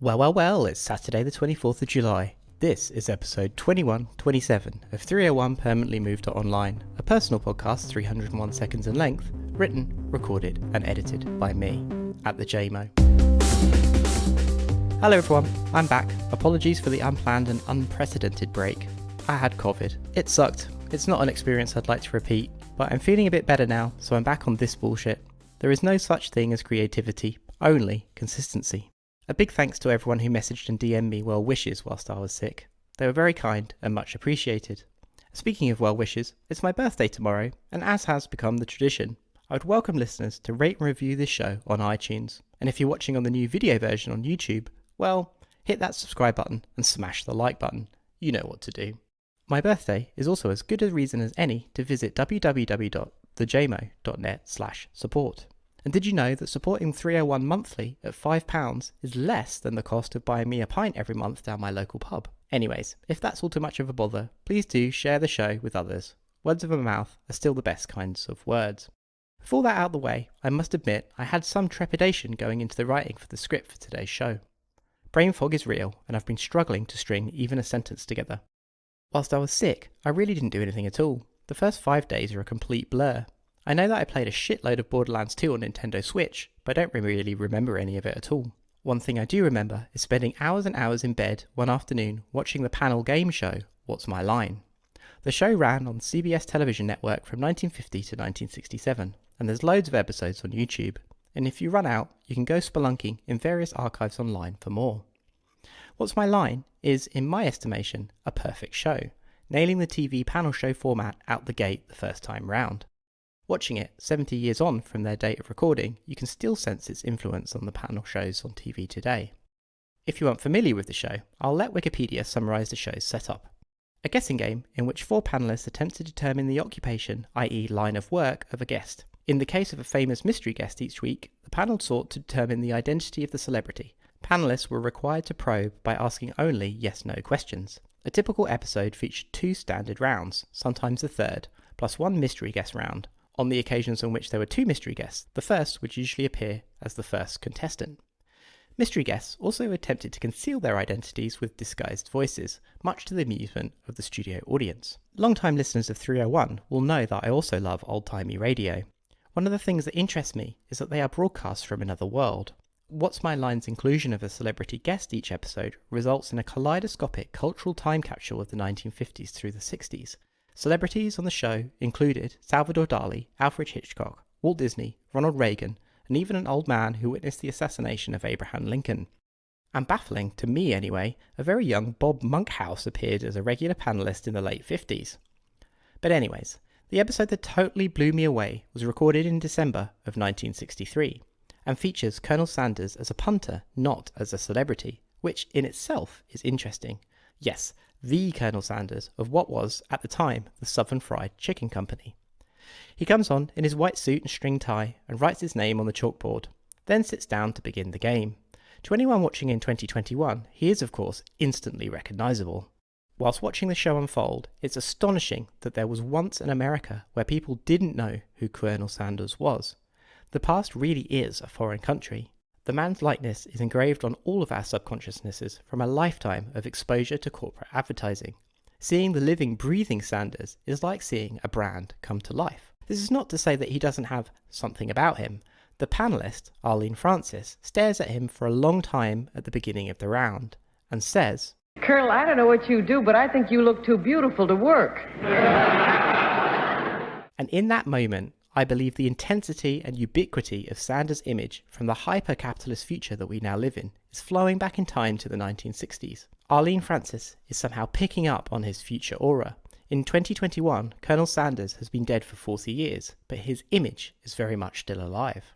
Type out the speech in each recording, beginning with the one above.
Well, it's Saturday the 24th of July. This is episode 2127 of 301 Permanently Moved to Online, a personal podcast 301 seconds in length, written, recorded and edited by me, at the JMO. Hello everyone, I'm back. Apologies for the unplanned and unprecedented break. I had COVID. It sucked. It's not an experience I'd like to repeat, but I'm feeling a bit better now, so I'm back on this bullshit. There is no such thing as creativity, only consistency. A big thanks to everyone who messaged and DM'd me well wishes whilst I was sick. They were very kind and much appreciated. Speaking of well wishes, it's my birthday tomorrow, and as has become the tradition, I would welcome listeners to rate and review this show on iTunes. And if you're watching on the new video version on YouTube, well, hit that subscribe button and smash the like button. You know what to do. My birthday is also as good a reason as any to visit www.thejmo.net/support. And did you know that supporting 301 monthly at £5 is less than the cost of buying me a pint every month down my local pub? Anyways, if that's all too much of a bother, please do share the show with others. Words of a mouth are still the best kinds of words. With all that out of the way, I must admit I had some trepidation going into the writing for the script for today's show. Brain fog is real, and I've been struggling to string even a sentence together. Whilst I was sick, I really didn't do anything at all. The first 5 days are a complete blur. I know that I played a shitload of Borderlands 2 on Nintendo Switch, but I don't really remember any of it at all. One thing I do remember is spending hours and hours in bed one afternoon watching the panel game show, What's My Line? The show ran on the CBS television network from 1950 to 1967, and there's loads of episodes on YouTube, and if you run out, you can go spelunking in various archives online for more. What's My Line is, in my estimation, a perfect show, nailing the TV panel show format out the gate the first time round. Watching it 70 years on from their date of recording, you can still sense its influence on the panel shows on TV today. If you aren't familiar with the show, I'll let Wikipedia summarise the show's setup. A guessing game in which 4 panellists attempt to determine the occupation, i.e. line of work, of a guest. In the case of a famous mystery guest each week, the panel sought to determine the identity of the celebrity. Panellists were required to probe by asking only yes-no questions. A typical episode featured 2 standard rounds, sometimes a third, plus 1 mystery guest round. On the occasions on which there were 2 mystery guests, the first would usually appear as the first contestant. Mystery guests also attempted to conceal their identities with disguised voices, much to the amusement of the studio audience. Long-time listeners of 301 will know that I also love old-timey radio. One of the things that interests me is that they are broadcast from another world. What's My Line's inclusion of a celebrity guest each episode results in a kaleidoscopic cultural time capsule of the 1950s through the 60s. Celebrities on the show included Salvador Dali, Alfred Hitchcock, Walt Disney, Ronald Reagan, and even an old man who witnessed the assassination of Abraham Lincoln. And baffling, to me anyway, a very young Bob Monkhouse appeared as a regular panellist in the late 50s. But anyways, the episode that totally blew me away was recorded in December of 1963, and features Colonel Sanders as a punter, not as a celebrity, which in itself is interesting. Yes, the Colonel Sanders of what was, at the time, the Southern Fried Chicken Company. He comes on in his white suit and string tie and writes his name on the chalkboard, then sits down to begin the game. To anyone watching in 2021, he is of course instantly recognisable. Whilst watching the show unfold, it's astonishing that there was once an America where people didn't know who Colonel Sanders was. The past really is a foreign country. The man's likeness is engraved on all of our subconsciousnesses from a lifetime of exposure to corporate advertising. Seeing the living, breathing Sanders is like seeing a brand come to life. This is not to say that he doesn't have something about him. The panellist, Arlene Francis, stares at him for a long time at the beginning of the round and says, "Colonel, I don't know what you do, but I think you look too beautiful to work." And in that moment, I believe the intensity and ubiquity of Sanders' image from the hyper-capitalist future that we now live in is flowing back in time to the 1960s. Arlene Francis is somehow picking up on his future aura. In 2021, Colonel Sanders has been dead for 40 years, but his image is very much still alive.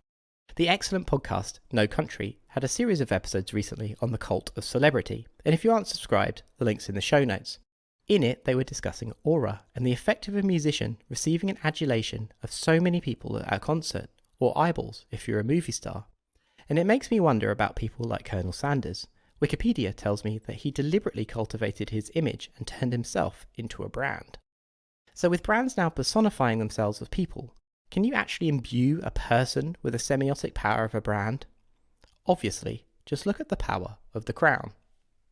The excellent podcast, No Country, had a series of episodes recently on the cult of celebrity, and if you aren't subscribed, the link's in the show notes. In it, they were discussing aura and the effect of a musician receiving an adulation of so many people at a concert, or eyeballs if you're a movie star. And it makes me wonder about people like Colonel Sanders. Wikipedia tells me that he deliberately cultivated his image and turned himself into a brand. So with brands now personifying themselves as people, can you actually imbue a person with the semiotic power of a brand? Obviously, Just look at the power of the crown.